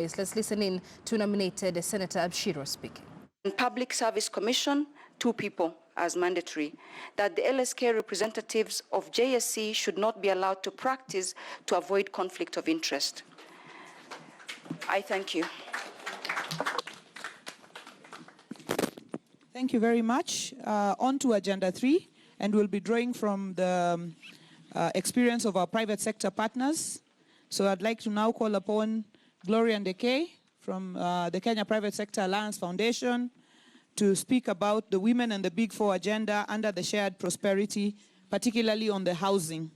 Let's listen in to nominated Senator Abshiro speaking. Public Service Commission, 2 people as mandatory. That the LSK representatives of JSC should not be allowed to practice to avoid conflict of interest. I thank you. Thank you very much. On to Agenda 3, and we'll be drawing from the experience of our private sector partners. So I'd like to now call upon Gloria Ndeke from the Kenya Private Sector Alliance Foundation to speak about the Women and the Big Four agenda under the shared prosperity, particularly on the housing.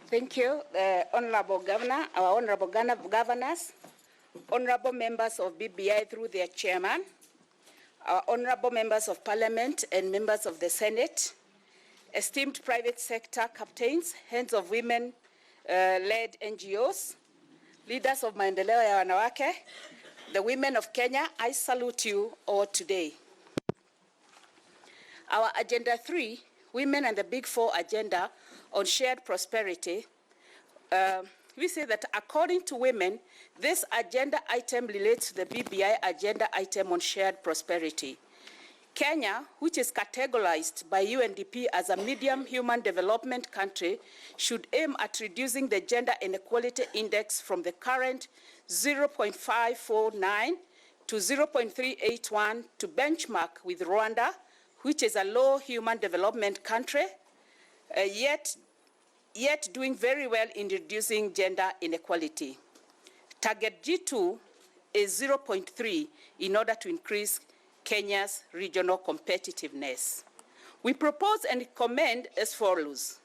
Thank you, Honorable Governor, our Honorable Governors, Honorable members of BBI through their chairman, our Honorable members of Parliament and members of the Senate, esteemed private sector captains, heads of women-led NGOs, leaders of Maendeleo ya Wanawake, the women of Kenya, I salute you all today. Our Agenda 3, Women and the Big Four agenda on shared prosperity, we say that according to women, this agenda item relates to the BBI agenda item on shared prosperity. Kenya, which is categorized by UNDP as a medium human development country, should aim at reducing the gender inequality index from the current 0.549 to 0.381 to benchmark with Rwanda, which is a low human development country, yet doing very well in reducing gender inequality. Target G2 is 0.3 in order to increase Kenya's regional competitiveness. We propose and recommend as follows: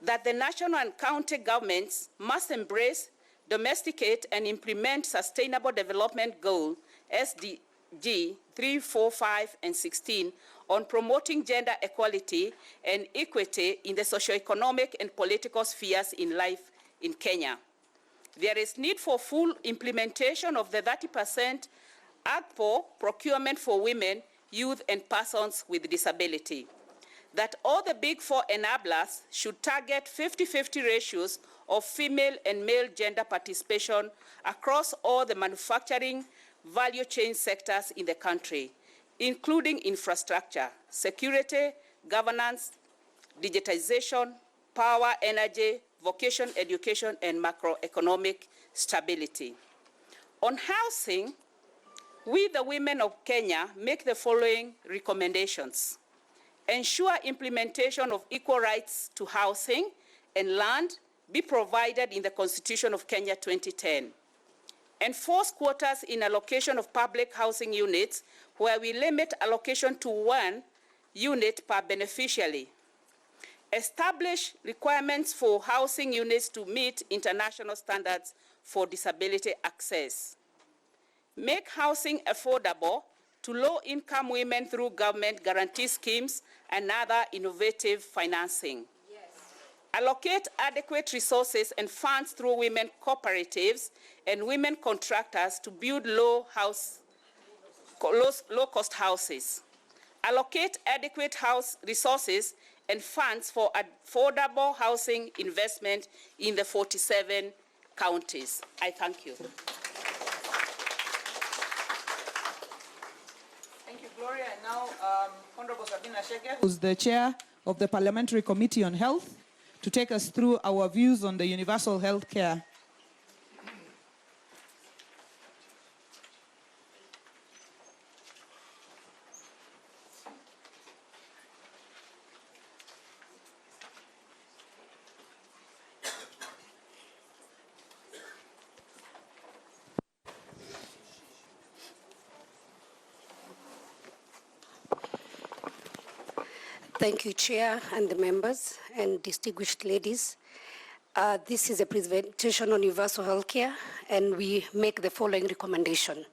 that the national and county governments must embrace, domesticate, and implement Sustainable Development Goal, SDG 3, 4, 5, and 16, on promoting gender equality and equity in the socio-economic and political spheres in life in Kenya. There is need for full implementation of the 30% ARPO procurement for women, youth, and persons with disability. That all the Big Four enablers should target 50-50 ratios of female and male gender participation across all the manufacturing value chain sectors in the country, including infrastructure, security, governance, digitization, power, energy, vocation, education, and macroeconomic stability. On housing, we, the women of Kenya, make the following recommendations: ensure implementation of equal rights to housing and land be provided in the Constitution of Kenya 2010. Enforce quotas in allocation of public housing units, where we limit allocation to 1 unit per beneficiary. Establish requirements for housing units to meet international standards for disability access. Make housing affordable to low-income women through government guarantee schemes and other innovative financing. Allocate adequate resources and funds through women cooperatives and women contractors to build low-cost houses. Allocate adequate house resources and funds for affordable housing investment in the 47 counties. I thank you. Thank you, Gloria. And now, Honorable Sabina Shege, who's the chair of the Parliamentary Committee on Health, to take us through our views on the universal health care. Thank you, Chair, and the members and distinguished ladies. This is a presentation on universal healthcare, and we make the following recommendation.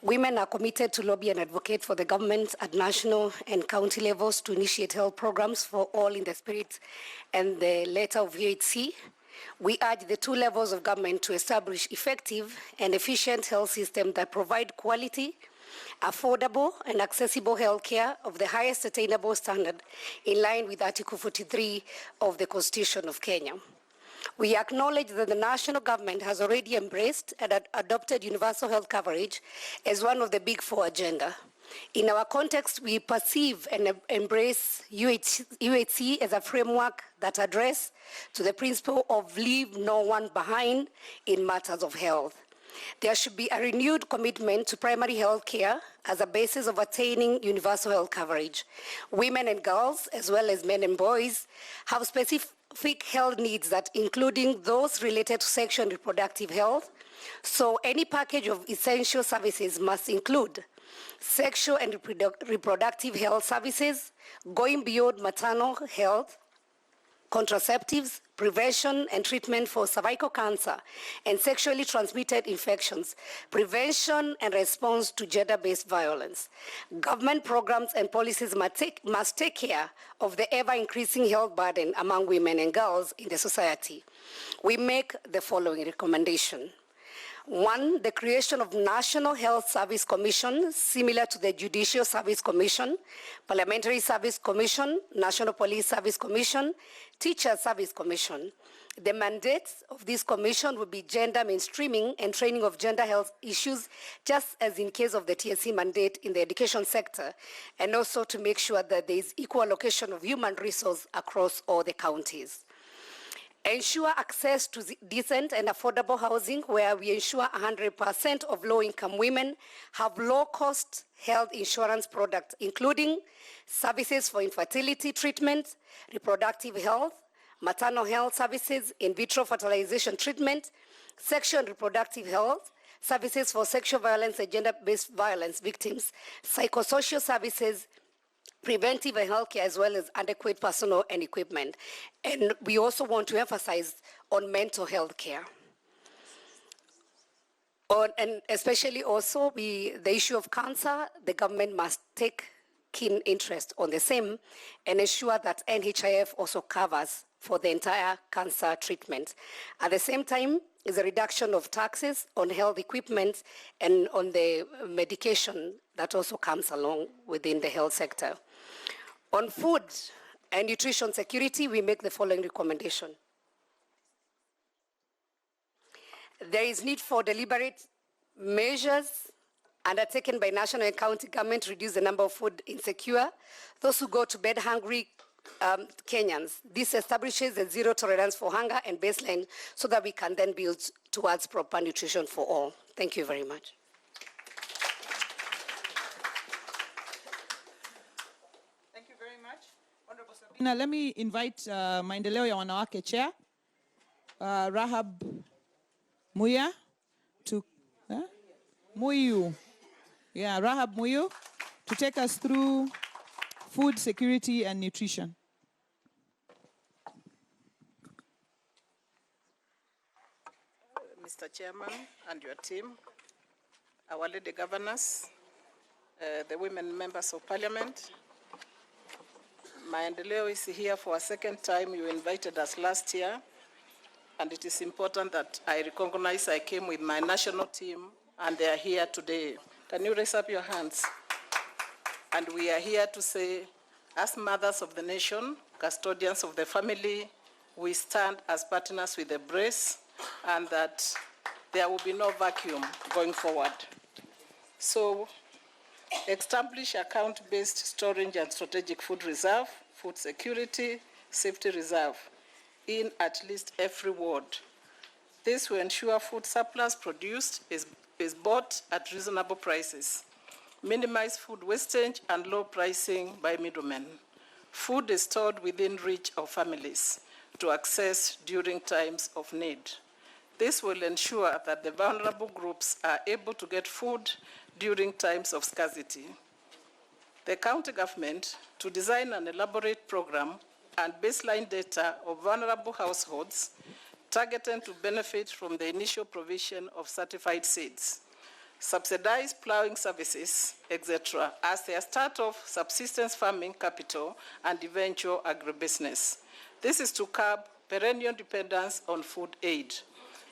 Women are committed to lobby and advocate for the government at national and county levels to initiate health programs for all in the spirit and the letter of UHC. We urge the 2 levels of government to establish effective and efficient health systems that provide quality, affordable and accessible health care of the highest attainable standard in line with Article 43 of the Constitution of Kenya. We acknowledge that the national government has already embraced and adopted universal health coverage as one of the Big Four agenda. In our context, we perceive and embrace UHC as a framework that addresses to the principle of leave no one behind in matters of health. There should be a renewed commitment to primary health care as a basis of attaining universal health coverage. Women and girls, as well as men and boys, have specific health needs that including those related to sexual and reproductive health. So any package of essential services must include sexual and reproductive health services, going beyond maternal health, contraceptives, prevention and treatment for cervical cancer and sexually transmitted infections, prevention and response to gender-based violence. Government programs and policies must take care of the ever-increasing health burden among women and girls in the society. We make the following recommendation. 1, the creation of National Health Service Commission, similar to the Judicial Service Commission, Parliamentary Service Commission, National Police Service Commission, Teacher Service Commission. The mandates of this commission will be gender mainstreaming and training of gender health issues, just as in case of the TSC mandate in the education sector, and also to make sure that there is equal allocation of human resources across all the counties. Ensure access to decent and affordable housing, where we ensure 100% of low-income women have low-cost health insurance products, including services for infertility treatment, reproductive health, maternal health services, in vitro fertilization treatment, sexual and reproductive health, services for sexual violence and gender-based violence victims, psychosocial services, preventive and healthcare, as well as adequate personnel and equipment. And we also want to emphasize on mental health care. And especially also the issue of cancer, the government must take keen interest on the same and ensure that NHIF also covers for the entire cancer treatment. At the same time, is a reduction of taxes on health equipment and on the medication that also comes along within the health sector. On food and nutrition security, we make the following recommendation. There is need for deliberate measures undertaken by national and county government to reduce the number of food insecure, those who go to bed hungry Kenyans. This establishes a zero tolerance for hunger and baseline so that we can then build towards proper nutrition for all. Thank you very much. Thank you very much, Honorable Sabina. Let me invite Maendeleo ya Wanawake Chair, Rahab Muya, to Muyu. Yeah, Rahab Muyu, to take us through food security and nutrition. Mr. Chairman and your team, our lady governors, the women members of parliament, Maendeleo is here for a second time. You invited us last year, and it is important that I recognize I came with my national team, and they are here today. Can you raise up your hands? And we are here to say, as mothers of the nation, custodians of the family, we stand as partners with the breast, and that there will be no vacuum going forward. So, establish account-based storage and strategic food reserve, food security, safety reserve in at least every ward. This will ensure food surplus produced is bought at reasonable prices, minimize food wastage and low pricing by middlemen. Food is stored within reach of families to access during times of need. This will ensure that the vulnerable groups are able to get food during times of scarcity. The county government to design an elaborate program and baseline data of vulnerable households targeted to benefit from the initial provision of certified seeds, subsidize plowing services, etc., as their start of subsistence farming capital and eventual agribusiness. This is to curb perennial dependence on food aid.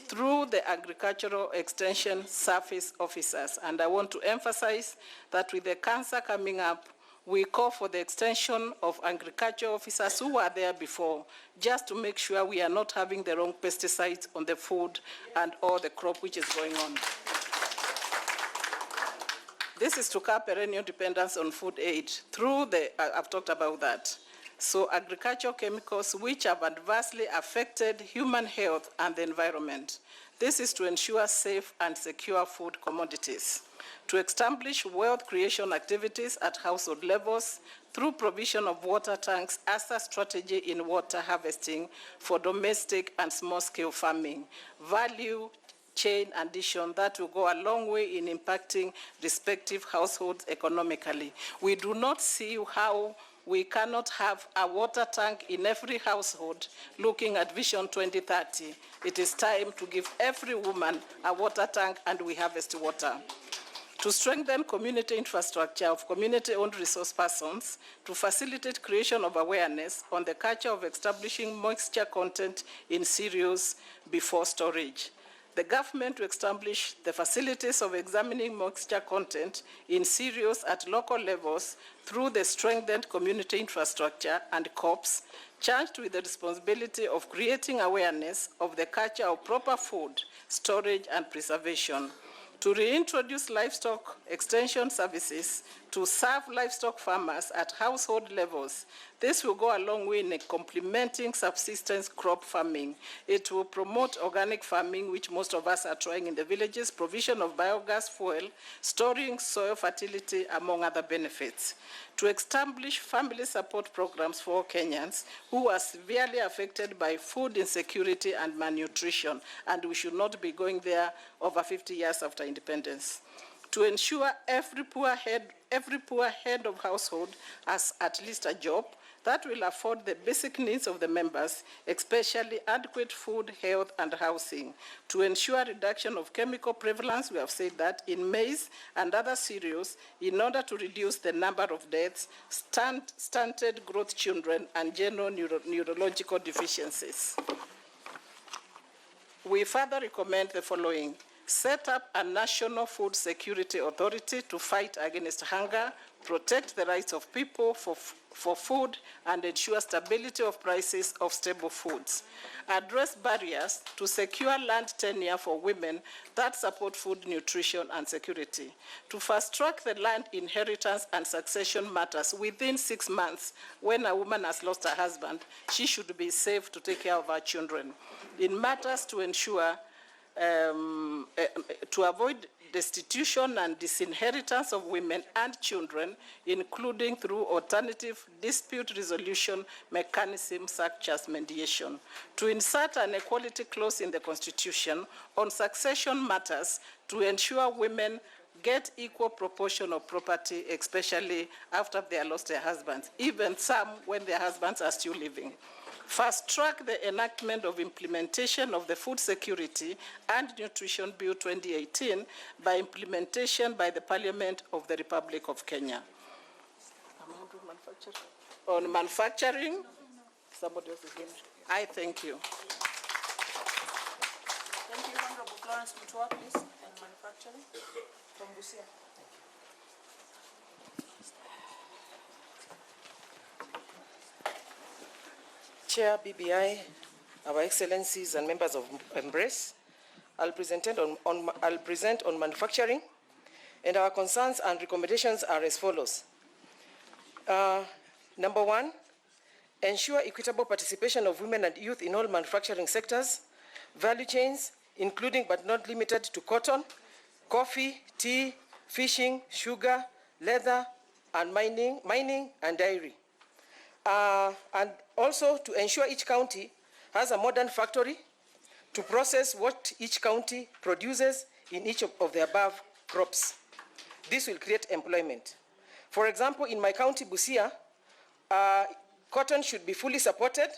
through the Agricultural Extension Service Officers. And I want to emphasize that with the cancer coming up, we call for the extension of agriculture officers who were there before, just to make sure we are not having the wrong pesticides on the food and all the crop which is going on. This is to curb perennial dependence on food aid through the, I've talked about that. So agricultural chemicals which have adversely affected human health and the environment. This is to ensure safe and secure food commodities, to establish wealth creation activities at household levels through provision of water tanks as a strategy in water harvesting for domestic and small-scale farming, value chain addition that will go a long way in impacting respective households economically. We do not see how we cannot have a water tank in every household looking at Vision 2030. It is time to give every woman a water tank and we harvest water. To strengthen community infrastructure of community-owned resource persons, to facilitate creation of awareness on the culture of establishing moisture content in cereals before storage. The government to establish the facilities of examining moisture content in cereals at local levels through the strengthened community infrastructure and COPs, charged with the responsibility of creating awareness of the culture of proper food, storage, and preservation. To reintroduce livestock extension services to serve livestock farmers at household levels. This will go a long way in complementing subsistence crop farming. It will promote organic farming, which most of us are trying in the villages, provision of biogas fuel, storing soil fertility, among other benefits. To establish family support programs for Kenyans who are severely affected by food insecurity and malnutrition, and we should not be going there over 50 years after independence. To ensure every poor head of household has at least a job that will afford the basic needs of the members, especially adequate food, health, and housing. To ensure reduction of chemical prevalence, we have said that, in maize and other cereals, in order to reduce the number of deaths, stunted growth children, and general neurological deficiencies. We further recommend the following. Set up a national food security authority to fight against hunger, protect the rights of people for food, and ensure stability of prices of staple foods. Address barriers to secure land tenure for women that support food, nutrition, and security. To fast-track the land inheritance and succession matters within 6 months. When a woman has lost her husband, she should be safe to take care of her children. In matters to ensure to avoid destitution and disinheritance of women and children, including through alternative dispute resolution mechanisms such as mediation. To insert an equality clause in the Constitution on succession matters to ensure women get equal proportion of property, especially after they have lost their husbands, even some when their husbands are still living. Fast-track the enactment of implementation of the Food Security and Nutrition Bill 2018 by implementation by the Parliament of the Republic of Kenya. On manufacturing, somebody else is going. I thank you. Thank you, Honorable Florence Mutua, please, and manufacturing from Busia. Chair, BBI, Our Excellencies and members of Embrace, I'll present on manufacturing, and our concerns and recommendations are as follows. Number one, ensure equitable participation of women and youth in all manufacturing sectors, value chains, including but not limited to cotton, coffee, tea, fishing, sugar, leather, and mining and dairy. And also to ensure each county has a modern factory to process what each county produces in each of the above crops. This will create employment. For example, in my county, Busia, cotton should be fully supported.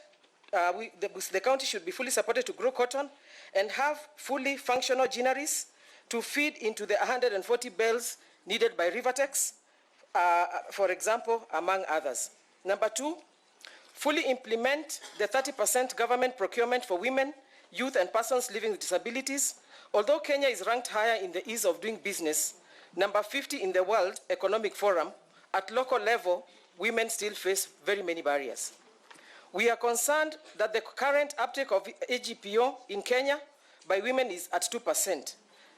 The county should be fully supported to grow cotton and have fully functional gineries to feed into the 140 bells needed by Rivertex, for example, among others. Number two, fully implement the 30% government procurement for women youth and persons living with disabilities, although Kenya is ranked higher in the ease of doing business, number 50 in the World Economic Forum, at local level, women still face very many barriers. We are concerned that the current uptake of AGPO in Kenya by women is at 2%.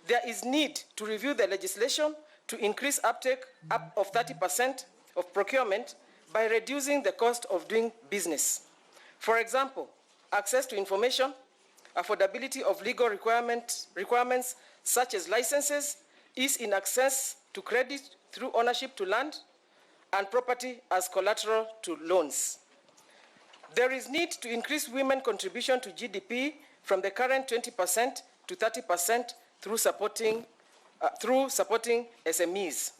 There is need to review the legislation to increase uptake up of 30% of procurement by reducing the cost of doing business. For example, access to information, affordability of legal requirements such as licenses, ease in access to credit through ownership to land, and property as collateral to loans. There is need to increase women contribution to GDP from the current 20% to 30% through supporting SMEs.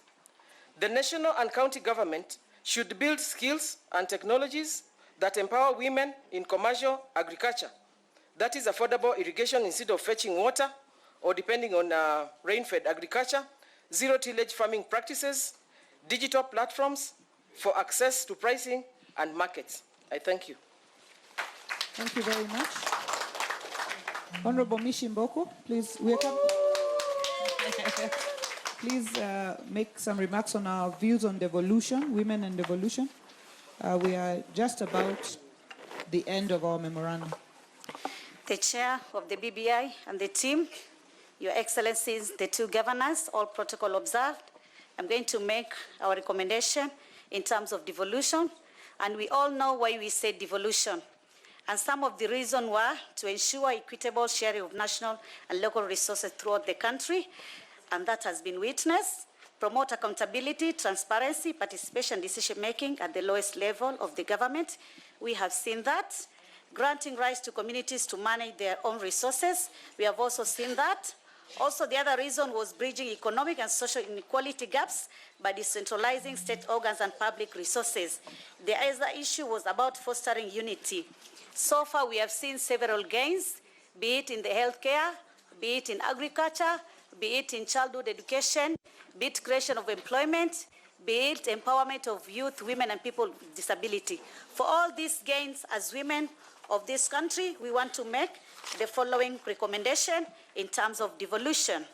The national and county government should build skills and technologies that empower women in commercial agriculture. That is affordable irrigation instead of fetching water or depending on rain-fed agriculture, zero-tillage farming practices, digital platforms for access to pricing and markets. I thank you. Thank you very much. Honorable Mishimboko, please welcome. Please make some remarks on our views on devolution, women and devolution. We are just about the end of our memorandum. The chair of the BBI and the team, Your Excellencies, the two governors, all protocol observed. I'm going to make our recommendation in terms of devolution, and we all know why we say devolution. And some of the reasons were to ensure equitable sharing of national and local resources throughout the country, and that has been witnessed. Promote accountability, transparency, participation, decision-making at the lowest level of the government. We have seen that. Granting rights to communities to manage their own resources. We have also seen that. Also, the other reason was bridging economic and social inequality gaps by decentralizing state organs and public resources. The other issue was about fostering unity. So far, we have seen several gains, be it in the healthcare, be it in agriculture, be it in childhood education, be it creation of employment, be it empowerment of youth, women, and people with disability. For all these gains as women of this country, we want to make the following recommendation in terms of devolution.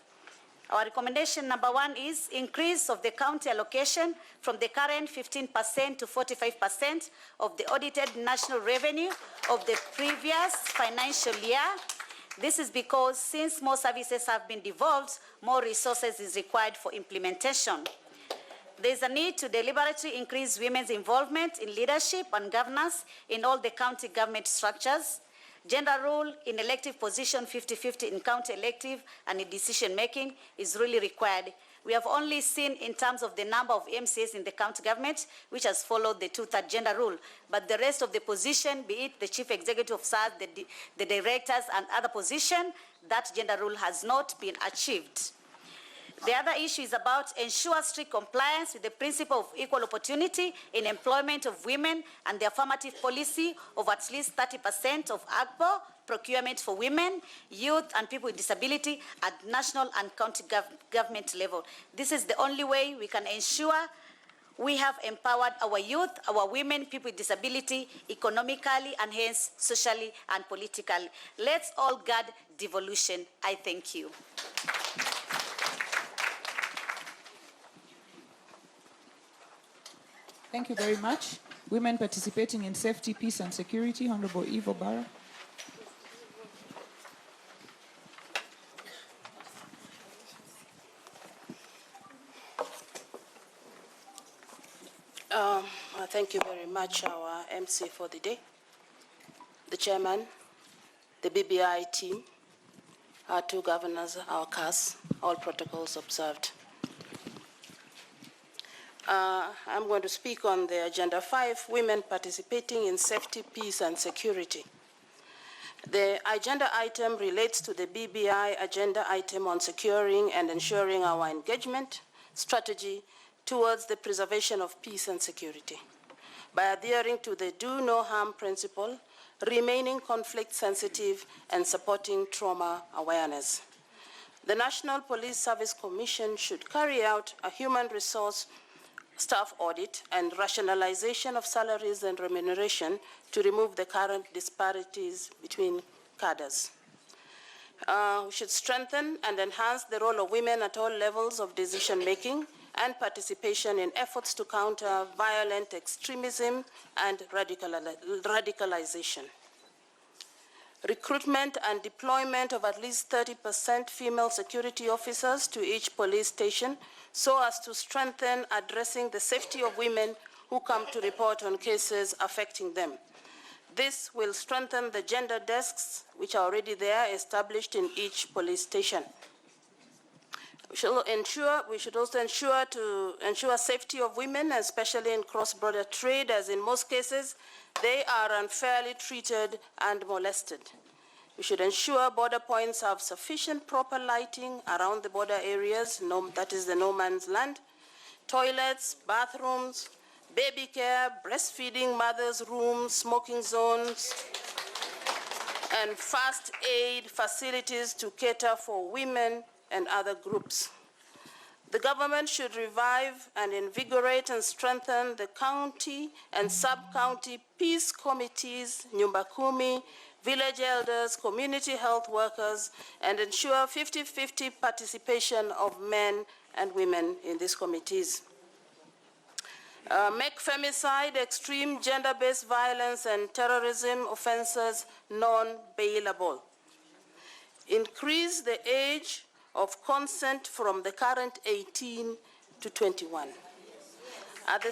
Our recommendation number 1 is increase of the county allocation from the current 15% to 45% of the audited national revenue of the previous financial year. This is because since more services have been devolved, more resources is required for implementation. There is a need to deliberately increase women's involvement in leadership and governance in all the county government structures. Gender role in elective position 50-50 in county elective and in decision-making is really required. We have only seen in terms of the number of MCAs in the county government, which has followed the 2/3 gender rule. But the rest of the position, be it the chief executive officers, the directors, and other positions, that gender rule has not been achieved. The other issue is about ensure strict compliance with the principle of equal opportunity in employment of women and the affirmative policy of at least 30% of AGPO procurement for women, youth, and people with disability at national and county government level. This is the only way we can ensure we have empowered our youth, our women, people with disability, economically and hence socially and politically. Let's all guard devolution. I thank you. Thank you very much. Women participating in safety, peace, and security. Honorable Eve Obara. Thank you very much, our MC for the day, the chairman, the BBI team, our two governors, our CAS, all protocols observed. I'm going to speak on the Agenda 5, Women Participating in Safety, Peace and Security. The agenda item relates to the BBI agenda item on securing and ensuring our engagement strategy towards the preservation of peace and security by adhering to the do no harm principle, remaining conflict sensitive, and supporting trauma awareness. The National Police Service Commission should carry out a human resource staff audit and rationalization of salaries and remuneration to remove the current disparities between cadres. We should strengthen and enhance the role of women at all levels of decision-making and participation in efforts to counter violent extremism and radicalization. Recruitment and deployment of at least 30% female security officers to each police station so as to strengthen addressing the safety of women who come to report on cases affecting them. This will strengthen the gender desks, which are already there, established in each police station. We should also ensure safety of women, especially in cross-border trade, as in most cases, they are unfairly treated and molested. We should ensure border points have sufficient proper lighting around the border areas, that is the no man's land, toilets, bathrooms, baby care, breastfeeding mothers' rooms, smoking zones, and first aid facilities to cater for women and other groups. The government should revive and invigorate and strengthen the county and sub-county peace committees, Nyumba Kumi, village elders, community health workers, and ensure 50-50 participation of men and women in these committees. Make femicide, extreme gender-based violence, and terrorism offenses non-bailable. Increase the age of consent from the current 18 to 21. At the